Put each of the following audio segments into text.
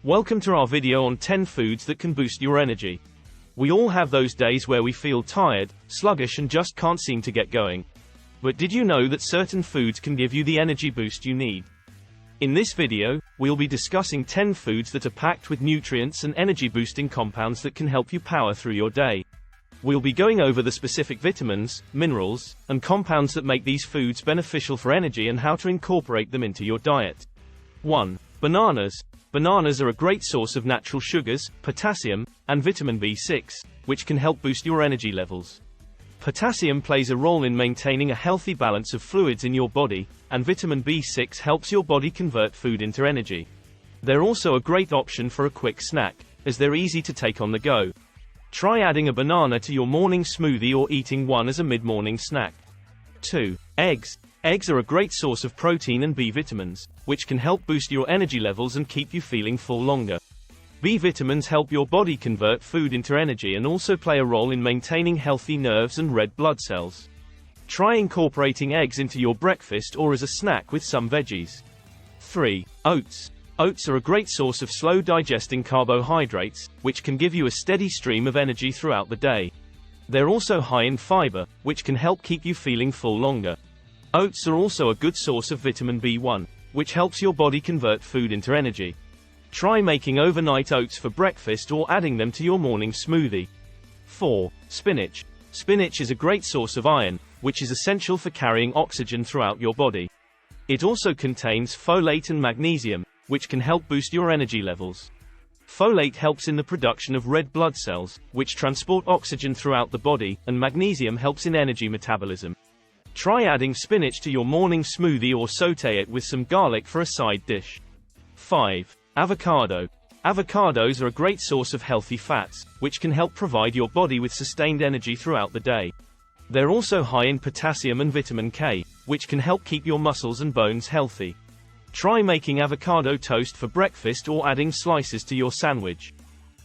Welcome to our video on 10 foods that can boost your energy. We all have those days where we feel tired, sluggish and just can't seem to get going. But did you know that certain foods can give you the energy boost you need? In this video, we'll be discussing 10 foods that are packed with nutrients and energy-boosting compounds that can help you power through your day. We'll be going over the specific vitamins, minerals, and compounds that make these foods beneficial for energy and how to incorporate them into your diet. 1. Bananas. Bananas are a great source of natural sugars, potassium, and vitamin B6, which can help boost your energy levels. Potassium plays a role in maintaining a healthy balance of fluids in your body, and vitamin B6 helps your body convert food into energy. They're also a great option for a quick snack, as they're easy to take on the go. Try adding a banana to your morning smoothie or eating one as a mid-morning snack. 2. Eggs. Eggs are a great source of protein and B vitamins, which can help boost your energy levels and keep you feeling full longer. B vitamins help your body convert food into energy and also play a role in maintaining healthy nerves and red blood cells. Try incorporating eggs into your breakfast or as a snack with some veggies. 3. Oats. Oats are a great source of slow-digesting carbohydrates, which can give you a steady stream of energy throughout the day. They're also high in fiber, which can help keep you feeling full longer. Oats are also a good source of vitamin B1, which helps your body convert food into energy. Try making overnight oats for breakfast or adding them to your morning smoothie. 4. Spinach. Spinach is a great source of iron, which is essential for carrying oxygen throughout your body. It also contains folate and magnesium, which can help boost your energy levels. Folate helps in the production of red blood cells, which transport oxygen throughout the body, and magnesium helps in energy metabolism. Try adding spinach to your morning smoothie or sauté it with some garlic for a side dish. 5. Avocado. Avocados are a great source of healthy fats, which can help provide your body with sustained energy throughout the day. They're also high in potassium and vitamin K, which can help keep your muscles and bones healthy. Try making avocado toast for breakfast or adding slices to your sandwich.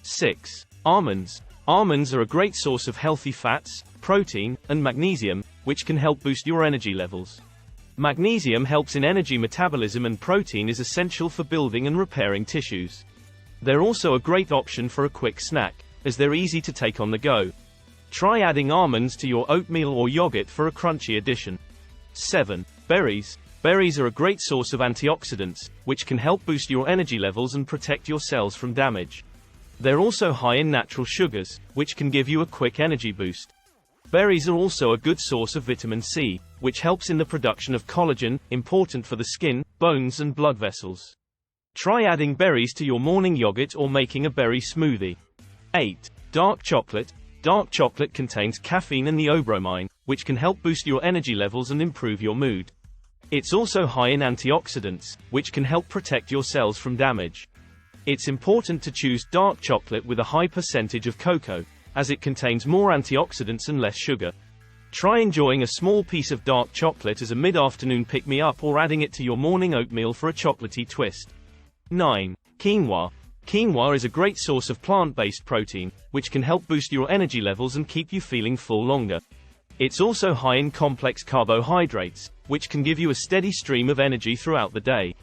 6. Almonds. Almonds are a great source of healthy fats, protein, and magnesium, which can help boost your energy levels. Magnesium helps in energy metabolism and protein is essential for building and repairing tissues. They're also a great option for a quick snack, as they're easy to take on the go. Try adding almonds to your oatmeal or yogurt for a crunchy addition. 7. Berries. Berries are a great source of antioxidants, which can help boost your energy levels and protect your cells from damage. They're also high in natural sugars, which can give you a quick energy boost. Berries are also a good source of vitamin C, which helps in the production of collagen, important for the skin, bones and blood vessels. Try adding berries to your morning yogurt or making a berry smoothie. 8. Dark chocolate. Dark chocolate contains caffeine and theobromine, which can help boost your energy levels and improve your mood. It's also high in antioxidants, which can help protect your cells from damage. It's important to choose dark chocolate with a high percentage of cocoa, as it contains more antioxidants and less sugar. Try enjoying a small piece of dark chocolate as a mid-afternoon pick-me-up or adding it to your morning oatmeal for a chocolatey twist. 9. Quinoa. Quinoa is a great source of plant-based protein, which can help boost your energy levels and keep you feeling full longer. It's also high in complex carbohydrates, which can give you a steady stream of energy throughout the day.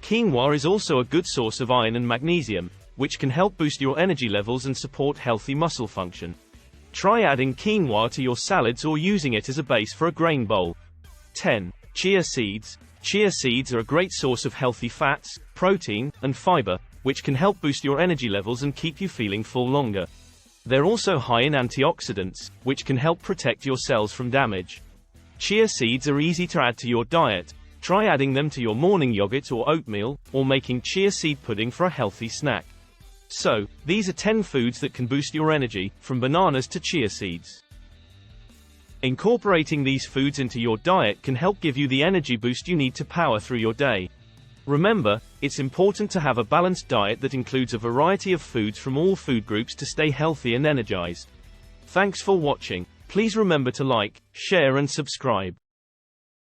Quinoa is also a good source of iron and magnesium, which can help boost your energy levels and support healthy muscle function. Try adding quinoa to your salads or using it as a base for a grain bowl. 10. Chia seeds. Chia seeds are a great source of healthy fats, protein, and fiber, which can help boost your energy levels and keep you feeling full longer. They're also high in antioxidants, which can help protect your cells from damage. Chia seeds are easy to add to your diet. Try adding them to your morning yogurt or oatmeal, or making chia seed pudding for a healthy snack. So, these are 10 foods that can boost your energy, from bananas to chia seeds. Incorporating these foods into your diet can help give you the energy boost you need to power through your day. Remember, it's important to have a balanced diet that includes a variety of foods from all food groups to stay healthy and energized. Thanks for watching. Please remember to like, share and subscribe.